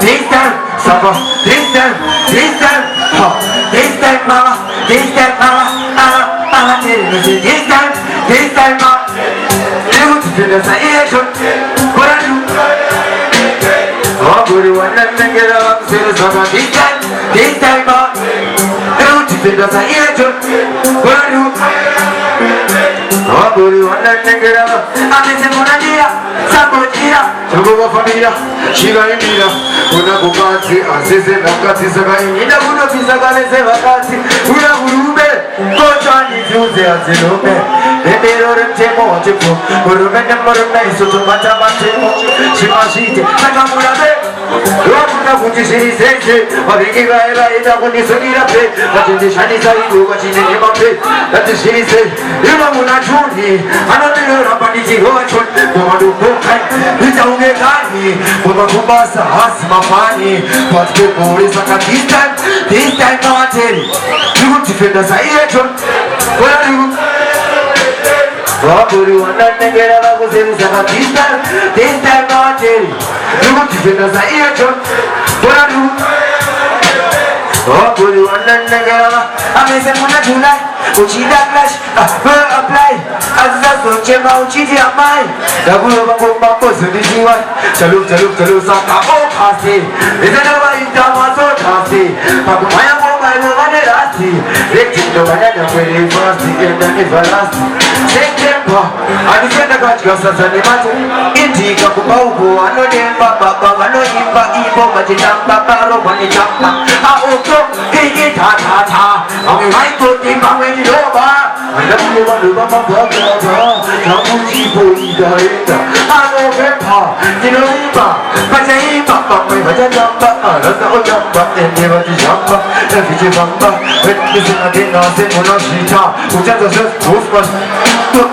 this time, summer, this time, mama, this time, mama, this time, mama. You feel the same, what I do? Oh, good one, let me get up, say the summer, this time, mama. You feel the same, what I do? Oh, good one, let me get up, I'm in the Monadilla, Sabotia, Togo Familia, Shiva India, Una Bukati, Assistant Nakati Sagai, Ina Una Pisagale Sevakati, Una Urube, Kochani Tuesday at Zilume, the Mirror and Temo, Urumen Morona, Sotomata Matemo, Shimashite, Nakamurabe. Rwanda kujishiri sese wabikiva ela ita kunisonira pe Watindishani saidu wachini mape Watishiri se Ima munachuni Anadilo rapanichi hoachun Mwamadu kukai Ita ungekani Mwama kumbasa hasi mafani Patke kuri saka this time mawateri Yugu tifenda sa iechun Kwa yugu Waburi wananengera wakuzeru saka this time mawateri Yugu tifenda sa iechun Kwa yugu Waburi wananengera Amese muna July Uchida clash apply Aziza sochema uchidi amai Dagulo mambo mambo zunijiwa Chaluk saka okasi Izenewa itamaso tasi Pakumaya moma ilovane rasi Rektindo banana kwele fasti Enda nifarasti September Adifenda katika sasa ni mate Indika kupauko Anodemba baba Anoimba ibo Majinamba Baro wanitamba Aoko Higi ta Awe waiko timba weni loba Anakuwa luba mababa Namuji boida enda Anovepa Niloimba Majaimba Mamwe majajamba Alasa ojamba Ende majijamba Nefije bamba Wetnisi nadina Semono shita Ujanza ses Ufmas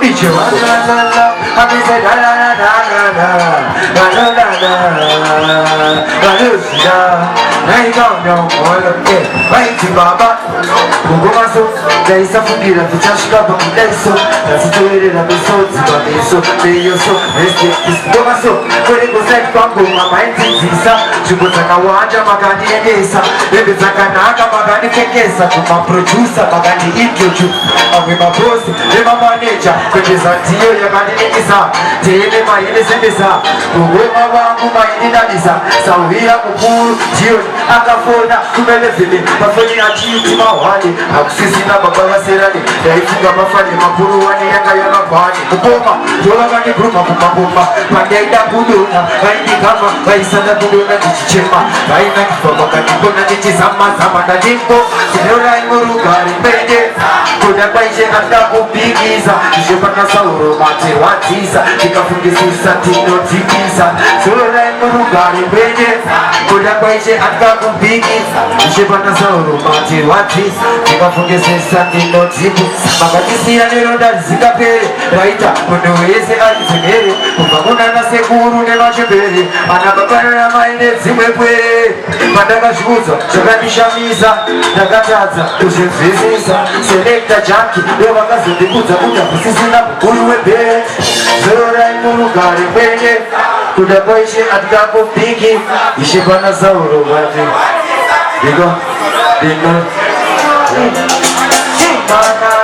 Iche wadala Amise da la la la la la la la Alusida Naigano Mwalake Waiti baba Kugumaso Daisa fungira Tuchashika bamudeso Nasituere na miso Ziba miso Meyoso Este Isgomaso Kwele kusek pangu Mamainti zisa Chubutaka wanja Magani edesa Ebe zakanaka Magani fekesa Kuma producer Magani introju Awe mabosi Ema manager Kwekeza tiyo ya gani nikisa Tele maile sendesa Kugoma wangu maini nanisa Sawia kukuru Tiyo Akafona Kumele vile Mafoni achiti mawani Hakusisi na baba wa serani Yaifunga mafani Makuru wani yanga ya mabani Kupoma Tola gani bruma kumabumba Pandaida kuduna Vaini kama Vaisana kuduna Chichichema Vaina kifaba Kakipona Chichizama Zama na jimbo Sinora imurugari Pende Kuda baishe Anda kupigiza Ishepana sauro Mate watiza Kikafungisisa Tino tikiza Sinora imurugari Pende Kuda baishe Anda kupigiza Ishepana sauro Mate watiza Kikafungisisa Tino tikiza Makatisi ya nero Zikape Raita Kunduweze Alizimere Kumamuna na sekuru Neva chebere Anababana na maine Zimwepwe Mandaka shuza Shakanisha misa Nakataza Ushemfizisa Selekta janki Lewa kazi Dikuza Uta Kusisi na Uruwebe Zora imurugari Mwenye Kudabaishe Adgapo Piki Ishibana Sauro Wati Digo Dino Chimana